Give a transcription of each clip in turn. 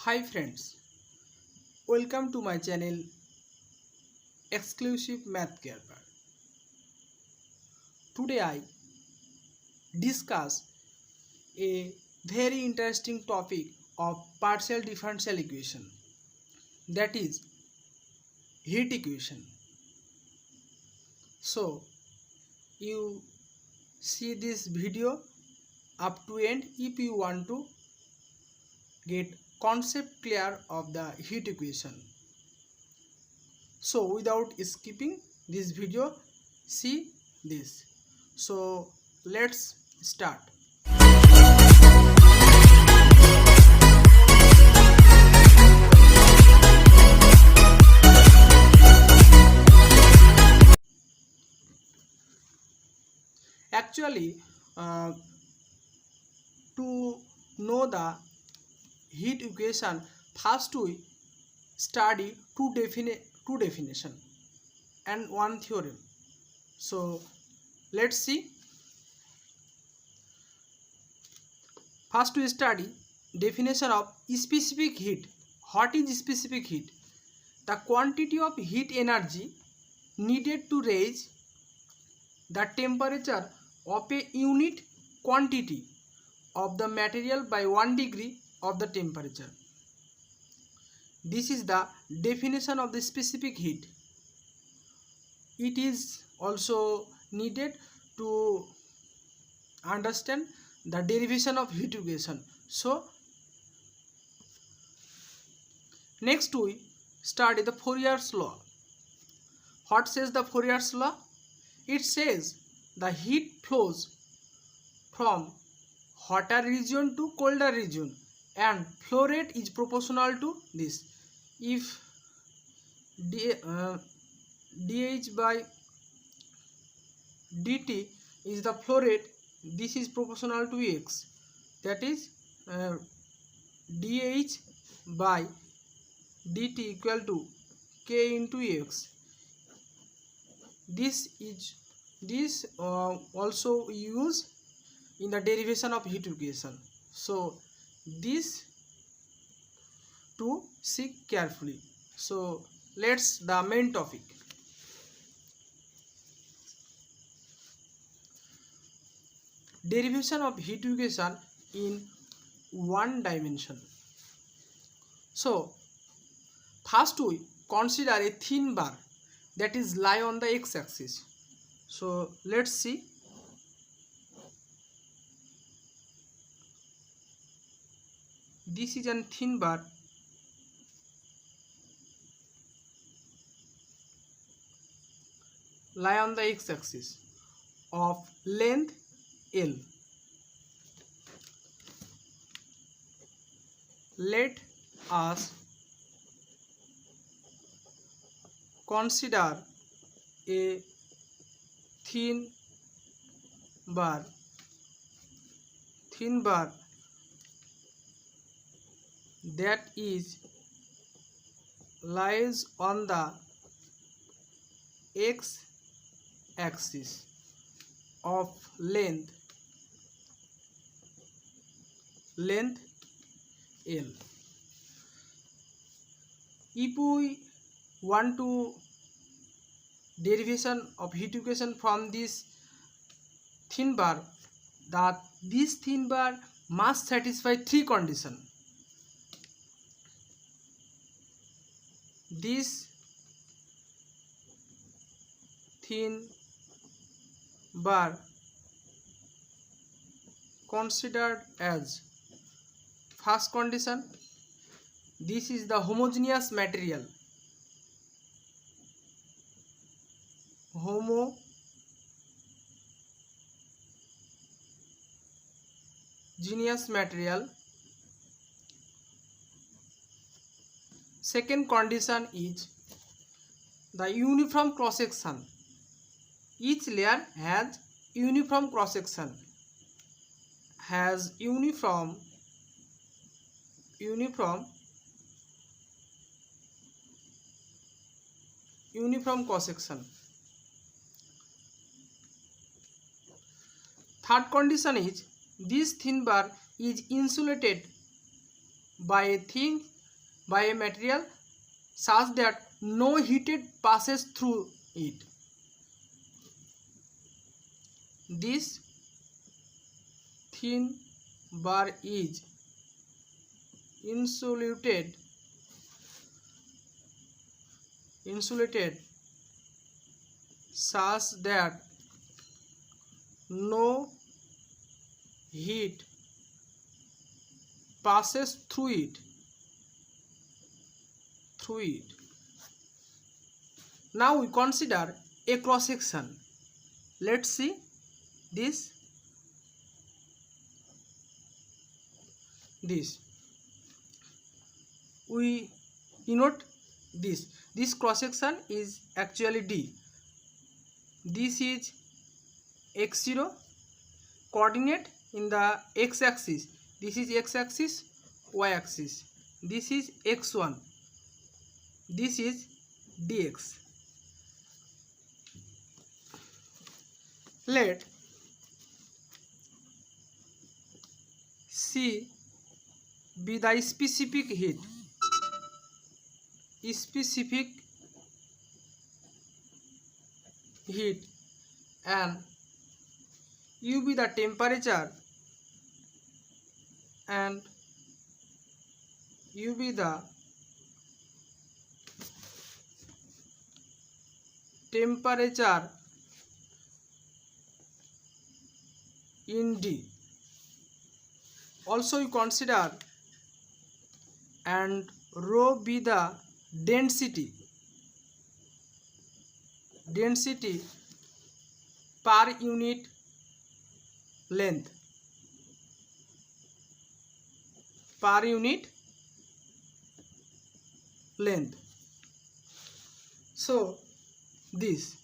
Hi friends, welcome to my channel Exclusive Math Carver. Today I discuss a very interesting topic of partial differential equation, that is heat equation. So you see this video up to end if you want to get concept clear of the heat equation. So without skipping this video, see this. So let's start. Actually, to know the heat equation, first we study two definition and one theorem. So let's see. First we study definition of specific heat. What is specific heat? The quantity of heat energy needed to raise the temperature of a unit quantity of the material by 1 degree of the temperature. This is the definition of the specific heat. It is also needed to understand the derivation of heat equation. So next we study the Fourier's law. What says the Fourier's law? It says the heat flows from hotter region to colder region and flow rate is proportional to this. If dH by dt is the flow rate, this is proportional to x, that is dH by dt equal to k into x. This also use in the derivation of heat equation. So this to see carefully. So let's the main topic. Derivation of heat equation in one dimension. So first we consider a thin bar that is lie on the x-axis. So let's see. This is a thin bar lie on the x-axis of length L. Let us consider a thin bar that is lies on the x-axis of length L. If we want to derivation of heat equation from this thin bar, that this thin bar must satisfy three conditions. This thin bar considered as first condition, this is the homogeneous material. Homogeneous material. Second condition is the uniform cross section. Each layer has uniform cross section, has uniform cross section. Third condition is this thin bar is insulated by a thin by a material such that no heat passes through it. This thin bar is insulated such that no heat passes through it. Now we consider a cross section. Let's see this. We denote this cross section is actually D. This is x0 coordinate in the x axis. This is x axis, y axis. This is x1. This is dx. Let C be the specific heat. And U be the temperature and U be the temperature in D. Also you consider and rho be the density per unit length. So this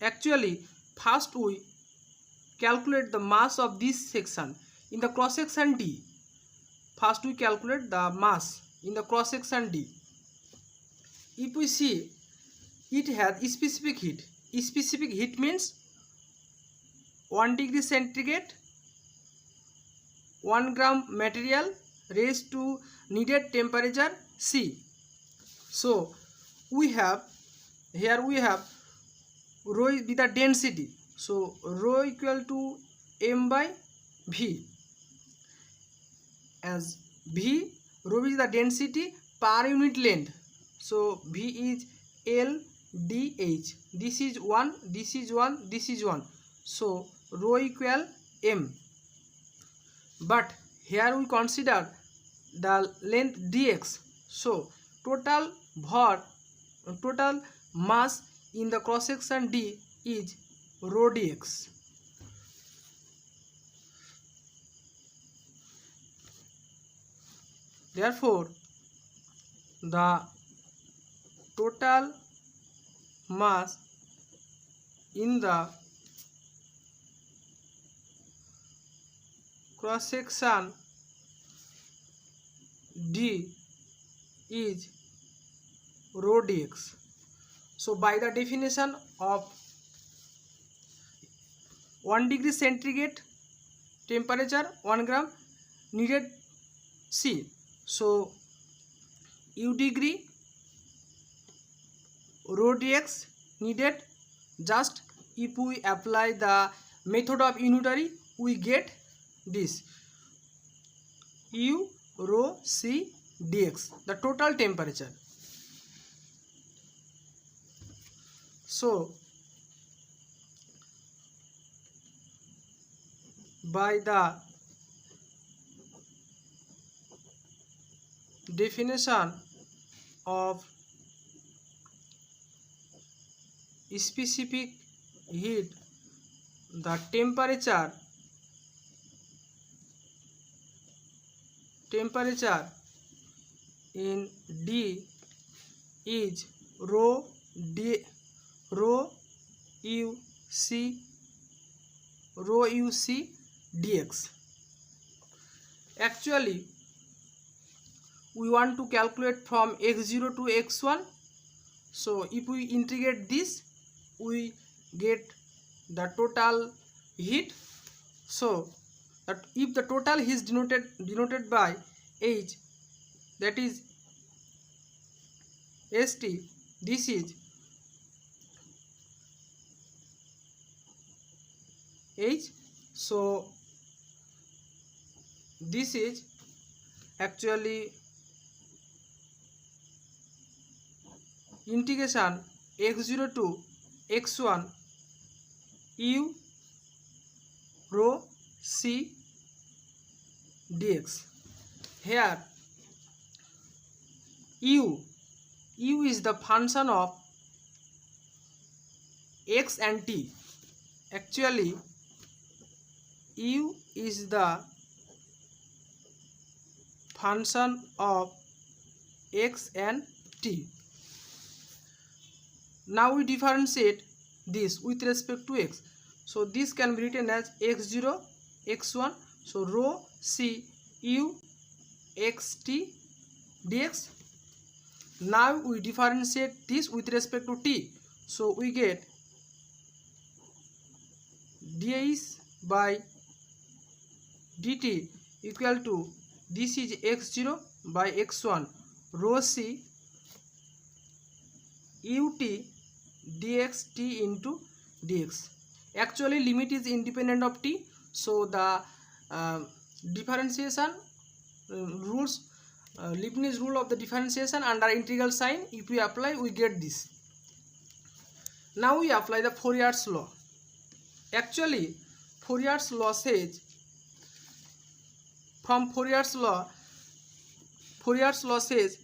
actually first we calculate the mass of this section in the cross section D. First we calculate the mass in the cross section D. If we see, it has specific heat. Specific heat means 1 degree centigrade, 1 gram material raised to needed temperature C. So we have here rho is the density. So rho equal to m by v, as v, rho is the density per unit length. So v is L dh. This is 1, this is 1, this is 1. So rho equal m. But here we consider the length dx. So total mass in the cross section D is rho dx. Therefore the total mass in the cross section D is rho dx. So by the definition of 1 degree centigrade temperature 1 gram needed C. So U degree rho dx needed. Just if we apply the method of unitary, we get this U rho C dx, the total temperature. So by the definition of specific heat, the temperature in D is rho u c dx. Actually we want to calculate from x0 to x1. So if we integrate this, we get the total heat. So that if the total is denoted by H, that is St, this is H. So this is actually integration x0 to x1 u rho c dx. Here u is the function of x and t. Actually u is the function of x and t. Now we differentiate this with respect to x. So this can be written as x0 x1, so rho c u xt dx. Now we differentiate this with respect to t, so we get dx by dt equal to, this is x0 by x1 rho c ut dx t into dx. Actually limit is independent of t, so the differentiation rules, Leibniz rule of the differentiation under integral sign, if we apply, we get this. Now we apply the Fourier's law. Actually Fourier's law says, from Fourier's law says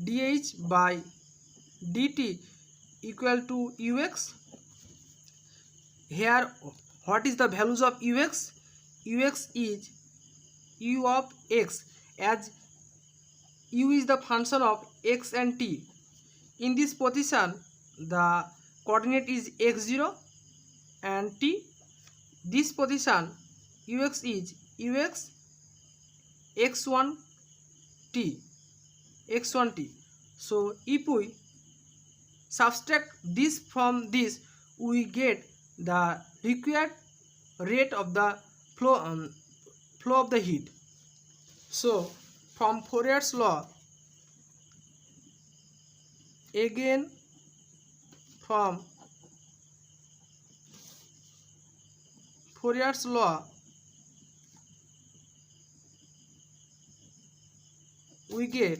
dh by dt equal to ux. Here what is the values of ux? Ux is u of x, as u is the function of x and t. In this position the coordinate is x0 and t. This position ux is ux x1 t. So if we subtract this from this, we get the required rate of the flow of the heat. So from Fourier's law, again from Fourier's law, we get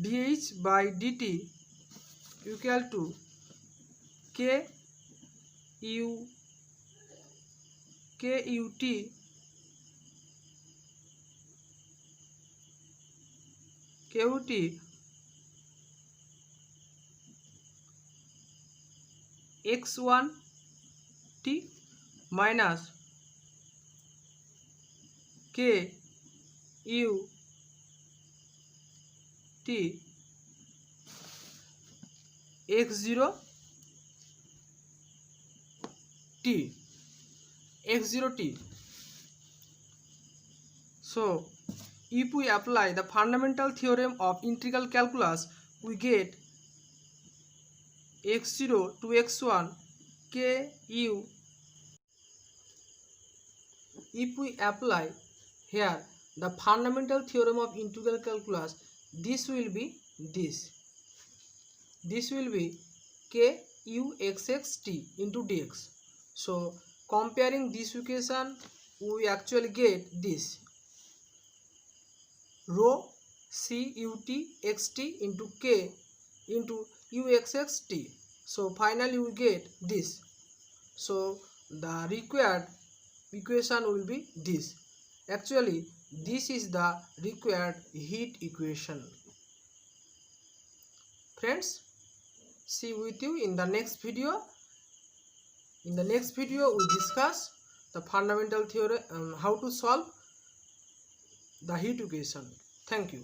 dh by dt equal to k ut x1 t minus k u t x0 t. So if we apply the fundamental theorem of integral calculus, we get x0 to x1 k u. If we apply here the fundamental theorem of integral calculus, this will be this will be k u xx t into dx. So comparing this equation, we actually get this rho c ut xt into k into uxx t. So finally we get this. So the required equation will be this. Actually this is the required heat equation. Friends, see with you in the next video. In the next video we discuss the fundamental theorem, how to solve the heat equation. Thank you.